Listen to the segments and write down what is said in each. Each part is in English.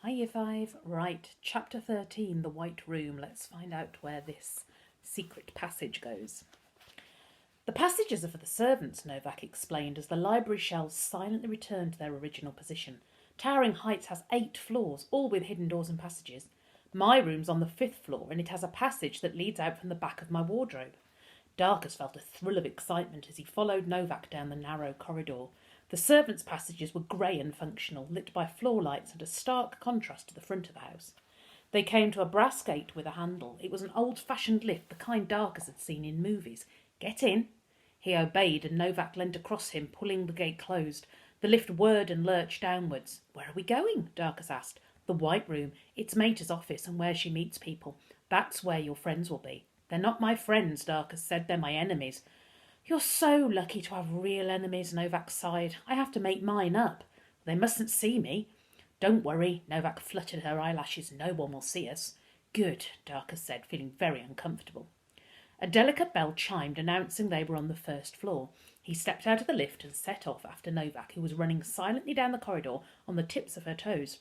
Hi Year 5. Right, Chapter 13, The White Room. Let's find out where this secret passage goes. The passages are for the servants, Novak explained as the library shelves silently returned to their original position. Towering Heights has 8 floors, all with hidden doors and passages. My room's on the 5th floor and it has a passage that leads out from the back of my wardrobe. Darkus felt a thrill of excitement as he followed Novak down the narrow corridor. The servants' passages were grey and functional, lit by floor lights and a stark contrast to the front of the house. They came to a brass gate with a handle. It was an old-fashioned lift, the kind Darkus had seen in movies. "Get in." He obeyed and Novak leant across him, pulling the gate closed. The lift whirred and lurched downwards. "Where are we going?" Darkus asked. "The White Room. It's Mater's office and where she meets people. That's where your friends will be." "They're not my friends," Darkus said. "They're my enemies." "You're so lucky to have real enemies," Novak sighed. "I have to make mine up. They mustn't see me." "Don't worry," Novak fluttered her eyelashes. "No one will see us." "Good," Darkus said, feeling very uncomfortable. A delicate bell chimed, announcing they were on the 1st floor. He stepped out of the lift and set off after Novak, who was running silently down the corridor on the tips of her toes.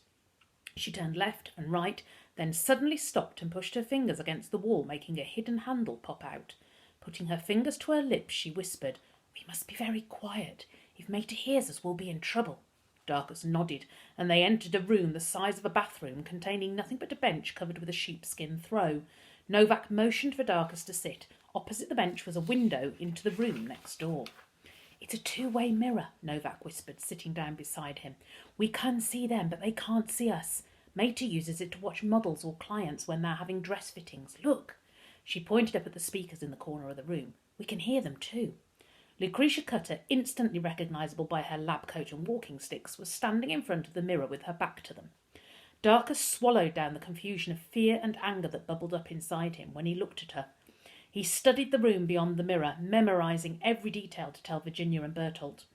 She turned left and right, then suddenly stopped and pushed her fingers against the wall, making a hidden handle pop out. Putting her fingers to her lips, she whispered, "We must be very quiet. If Mater hears us, we'll be in trouble." Darkus nodded, and they entered a room the size of a bathroom, containing nothing but a bench covered with a sheepskin throw. Novak motioned for Darkus to sit. Opposite the bench was a window into the room next door. "It's a two-way mirror," Novak whispered, sitting down beside him. "We can see them, but they can't see us. Mater uses it to watch models or clients when they're having dress fittings. Look." She pointed up at the speakers in the corner of the room. "We can hear them too." Lucretia Cutter, instantly recognisable by her lab coat and walking sticks, was standing in front of the mirror with her back to them. Darkus swallowed down the confusion of fear and anger that bubbled up inside him when he looked at her. He studied the room beyond the mirror, memorising every detail to tell Virginia and Bertolt.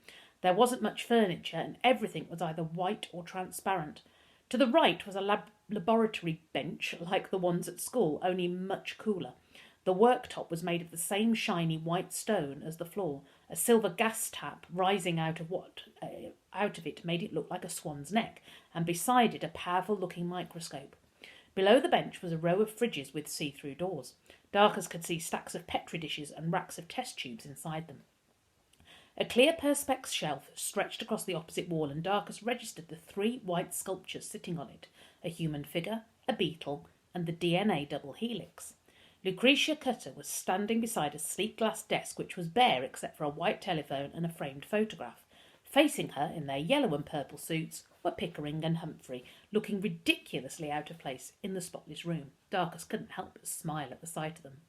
There wasn't much furniture, and everything was either white or transparent. To the right was a laboratory bench, like the ones at school, only much cooler. The worktop was made of the same shiny white stone as the floor. A silver gas tap rising out of it made it look like a swan's neck, and beside it a powerful-looking microscope. Below the bench was a row of fridges with see-through doors. Darkus could see stacks of Petri dishes and racks of test tubes inside them. A clear perspex shelf stretched across the opposite wall, and Darkus registered the 3 white sculptures sitting on it: a human figure, a beetle, and the DNA double helix. Lucretia Cutter was standing beside a sleek glass desk which was bare except for a white telephone and a framed photograph. Facing her, in their yellow and purple suits, were Pickering and Humphrey, looking ridiculously out of place in the spotless room. Darkus couldn't help but smile at the sight of them.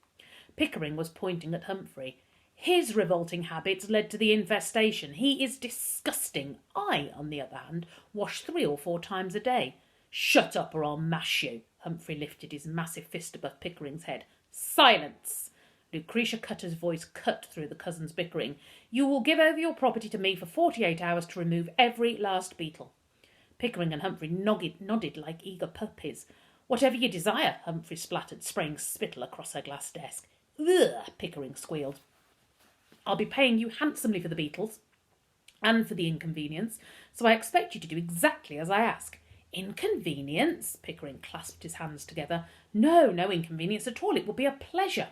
Pickering was pointing at Humphrey. "His revolting habits led to the infestation. He is disgusting. I, on the other hand, wash 3 or 4 times a day." "Shut up or I'll mash you." Humphrey lifted his massive fist above Pickering's head. "Silence!" Lucretia Cutter's voice cut through the cousins' bickering. "You will give over your property to me for 48 hours to remove every last beetle." Pickering and Humphrey nodded like eager puppies. "Whatever you desire," Humphrey splattered, spraying spittle across her glass desk. "Ugh!" Pickering squealed. "I'll be paying you handsomely for the beetles and for the inconvenience, so I expect you to do exactly as I ask." "Inconvenience?" Pickering clasped his hands together. No inconvenience at all. It will be a pleasure."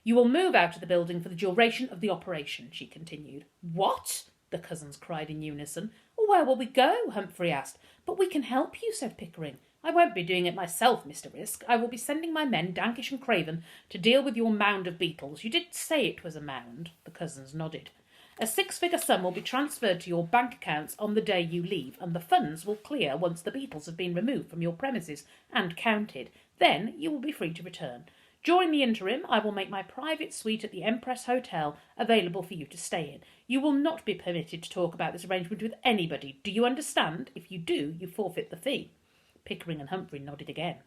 "You will move out of the building for the duration of the operation," she continued. "What?" the cousins cried in unison. "Where will we go?" Humphrey asked. "But we can help you," said Pickering. "I won't be doing it myself, Mr. Risk. I will be sending my men, Dankish and Craven, to deal with your mound of beetles. You did say it was a mound." The cousins nodded. "A 6-figure sum will be transferred to your bank accounts on the day you leave, and the funds will clear once the beetles have been removed from your premises and counted. Then you will be free to return. During the interim, I will make my private suite at the Empress Hotel available for you to stay in. You will not be permitted to talk about this arrangement with anybody. Do you understand? If you do, you forfeit the fee." Pickering and Humphrey nodded again.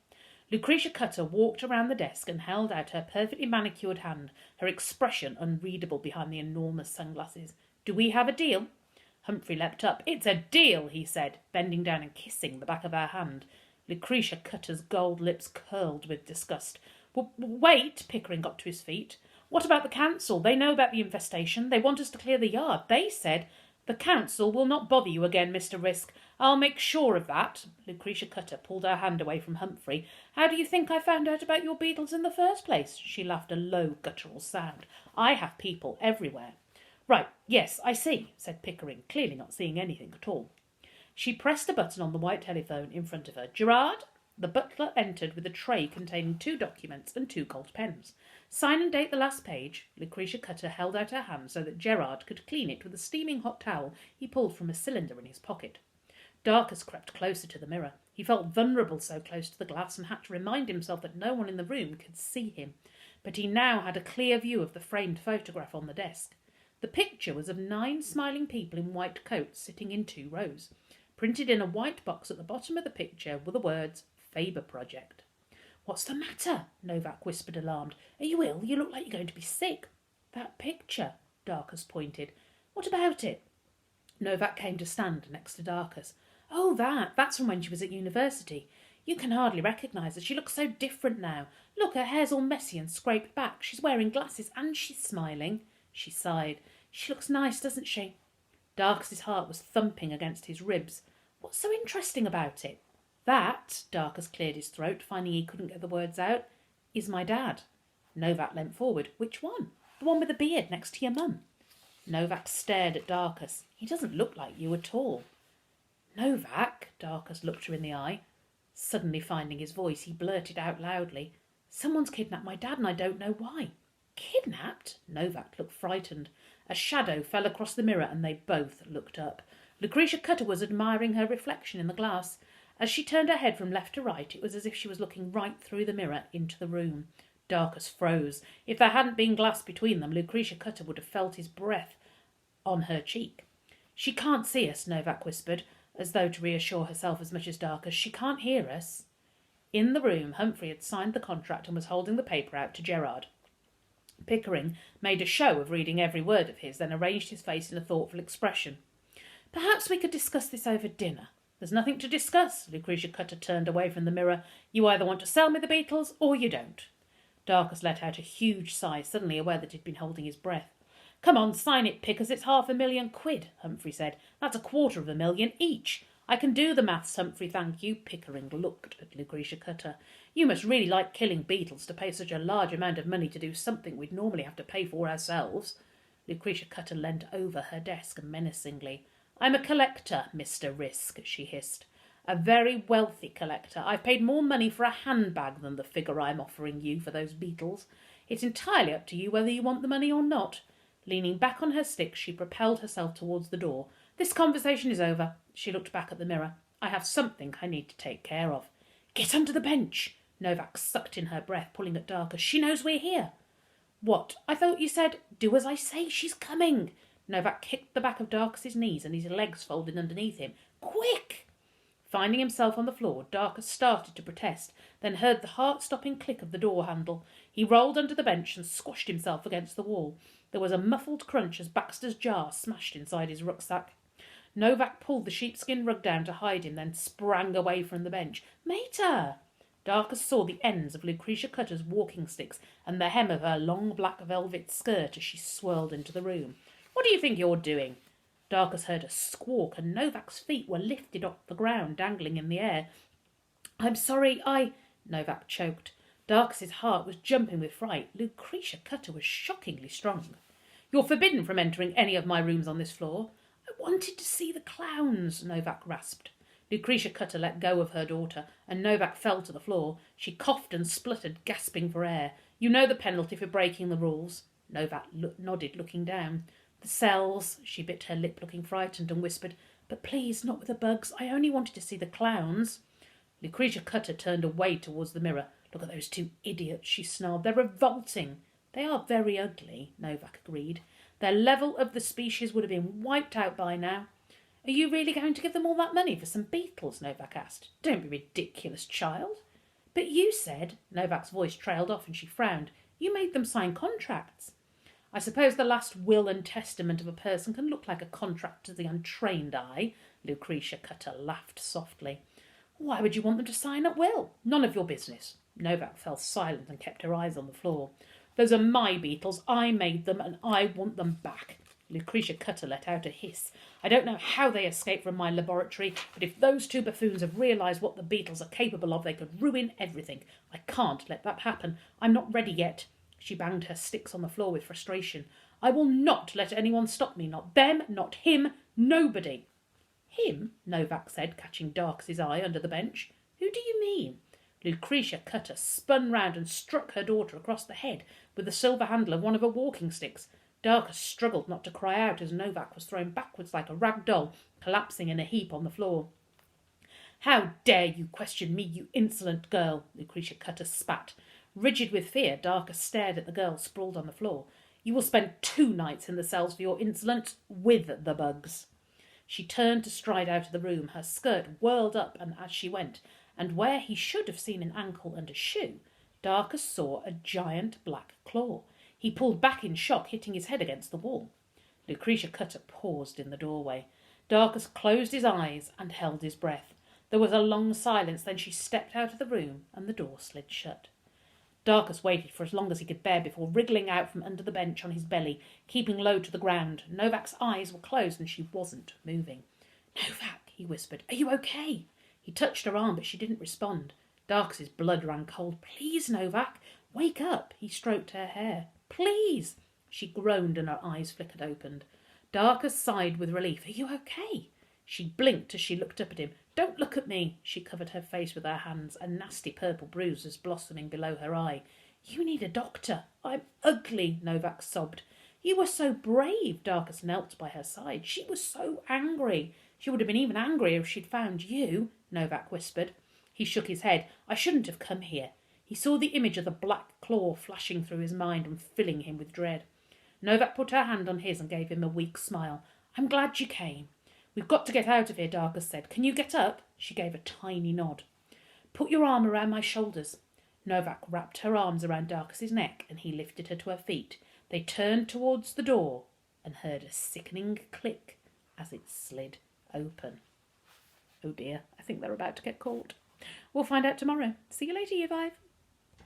Lucretia Cutter walked around the desk and held out her perfectly manicured hand, her expression unreadable behind the enormous sunglasses. "Do we have a deal?" Humphrey leapt up. "It's a deal," he said, bending down and kissing the back of her hand. Lucretia Cutter's gold lips curled with disgust. Wait," Pickering got to his feet. "What about the council? They know about the infestation. They want us to clear the yard. They said—" "The council will not bother you again, Mr. Risk. I'll make sure of that. Lucretia Cutter pulled her hand away from Humphrey. How do you think I found out about your beetles in the first place? She laughed a low, guttural sound. I have people everywhere. Right, yes, I see, said Pickering, clearly not seeing anything at all. She pressed a button on the white telephone in front of her. Gerard? The butler entered with a tray containing 2 documents and 2 gold pens. Sign and date the last page. Lucretia Cutter held out her hand so that Gerard could clean it with a steaming hot towel he pulled from a cylinder in his pocket. Darkus crept closer to the mirror. He felt vulnerable so close to the glass and had to remind himself that no one in the room could see him. But he now had a clear view of the framed photograph on the desk. The picture was of 9 smiling people in white coats sitting in 2 rows. Printed in a white box at the bottom of the picture were the words, Faber Project. What's the matter? Novak whispered, alarmed. Are you ill? You look like you're going to be sick. That picture, Darkus pointed. What about it? Novak came to stand next to Darkus. Oh, that's from when she was at university. You can hardly recognise her. She looks so different now. Look, her hair's all messy and scraped back. She's wearing glasses and she's smiling. She sighed. She looks nice, doesn't she? Darkus's heart was thumping against his ribs. What's so interesting about it? That, Darkus cleared his throat, finding he couldn't get the words out, is my dad. Novak leant forward. Which one? The one with the beard next to your mum. Novak stared at Darkus. He doesn't look like you at all. Novak, Darkus looked her in the eye. Suddenly finding his voice, he blurted out loudly, Someone's kidnapped my dad and I don't know why. Kidnapped? Novak looked frightened. A shadow fell across the mirror and they both looked up. Lucretia Cutter was admiring her reflection in the glass. As she turned her head from left to right, it was as if she was looking right through the mirror into the room. Darkus froze. If there hadn't been glass between them, Lucretia Cutter would have felt his breath on her cheek. She can't see us, Novak whispered, as though to reassure herself as much as Darkus. She can't hear us. In the room, Humphrey had signed the contract and was holding the paper out to Gerard. Pickering made a show of reading every word of his, then arranged his face in a thoughtful expression. Perhaps we could discuss this over dinner. There's nothing to discuss. Lucretia Cutter turned away from the mirror. You either want to sell me the beetles or you don't. Darkus let out a huge sigh, suddenly aware that he'd been holding his breath. Come on, sign it, Pickers. It's £500,000, Humphrey said. That's £250,000 each. I can do the maths, Humphrey, thank you. Pickering looked at Lucretia Cutter. You must really like killing beetles to pay such a large amount of money to do something we'd normally have to pay for ourselves. Lucretia Cutter leant over her desk menacingly. I'm a collector, Mr. Risk, she hissed. A very wealthy collector. I've paid more money for a handbag than the figure I'm offering you for those beetles. It's entirely up to you whether you want the money or not. Leaning back on her stick, she propelled herself towards the door. This conversation is over. She looked back at the mirror. I have something I need to take care of. Get under the bench. Novak sucked in her breath, pulling at Darkus. She knows we're here. What? I thought you said, do as I say. She's coming. Novak kicked the back of Darkus's knees and his legs folded underneath him. Quick! Finding himself on the floor, Darkus started to protest, then heard the heart-stopping click of the door handle. He rolled under the bench and squashed himself against the wall. There was a muffled crunch as Baxter's jar smashed inside his rucksack. Novak pulled the sheepskin rug down to hide him, then sprang away from the bench. Mater! Darkus saw the ends of Lucretia Cutter's walking sticks and the hem of her long black velvet skirt as she swirled into the room. What do you think you're doing? Darkus heard a squawk and Novak's feet were lifted off the ground, dangling in the air. I'm sorry, Novak choked. Darkus's heart was jumping with fright. Lucretia Cutter was shockingly strong. You're forbidden from entering any of my rooms on this floor. I wanted to see the clowns, Novak rasped. Lucretia Cutter let go of her daughter, and Novak fell to the floor. She coughed and spluttered, gasping for air. You know the penalty for breaking the rules. Novak nodded, looking down. The cells, she bit her lip, looking frightened, and whispered, But please, not with the bugs. I only wanted to see the clowns. Lucretia Cutter turned away towards the mirror. Look at those 2 idiots, she snarled. They're revolting. They are very ugly, Novak agreed. Their level of the species would have been wiped out by now. Are you really going to give them all that money for some beetles? Novak asked. Don't be ridiculous, child. But you said, Novak's voice trailed off and she frowned, you made them sign contracts. I suppose the last will and testament of a person can look like a contract to the untrained eye. Lucretia Cutter laughed softly. Why would you want them to sign a will? None of your business. Novak fell silent and kept her eyes on the floor. Those are my beetles. I made them and I want them back. Lucretia Cutter let out a hiss. I don't know how they escaped from my laboratory, but if those two buffoons have realised what the beetles are capable of, they could ruin everything. I can't let that happen. I'm not ready yet. She banged her sticks on the floor with frustration. I will not let anyone stop me. Not them, not him, nobody. Him? Novak said, catching Dark's eye under the bench. Who do you mean? Lucretia Cutter spun round and struck her daughter across the head with the silver handle of one of her walking sticks. Darcus struggled not to cry out as Novak was thrown backwards like a rag doll, collapsing in a heap on the floor. How dare you question me, you insolent girl? Lucretia Cutter spat. Rigid with fear, Darcus stared at the girl sprawled on the floor. You will spend 2 nights in the cells for your insolence, with the bugs. She turned to stride out of the room, her skirt whirled up and as she went, and where he should have seen an ankle and a shoe, Darcus saw a giant black claw. He pulled back in shock, hitting his head against the wall. Lucretia Cutter paused in the doorway. Darcus closed his eyes and held his breath. There was a long silence, then she stepped out of the room and the door slid shut. Darcus waited for as long as he could bear before wriggling out from under the bench on his belly, keeping low to the ground. Novak's eyes were closed and she wasn't moving. Novak, he whispered, are you okay? He touched her arm, but she didn't respond. Darcus's blood ran cold. Please, Novak, wake up. He stroked her hair. Please. She groaned and her eyes flickered open. Darcus sighed with relief. Are you okay? She blinked as she looked up at him. Don't look at me. She covered her face with her hands. A nasty purple bruise was blossoming below her eye. You need a doctor. I'm ugly, Novak sobbed. You were so brave. Darcus knelt by her side. She was so angry. She would have been even angrier if she'd found you, Novak whispered. He shook his head. I shouldn't have come here. He saw the image of the black claw flashing through his mind and filling him with dread. Novak put her hand on his and gave him a weak smile. I'm glad you came. We've got to get out of here, Darcus said. Can you get up? She gave a tiny nod. Put your arm around my shoulders. Novak wrapped her arms around Darcus's neck and he lifted her to her feet. They turned towards the door and heard a sickening click as it slid open. Oh dear, I think they're about to get caught. We'll find out tomorrow. See you later, Year 5.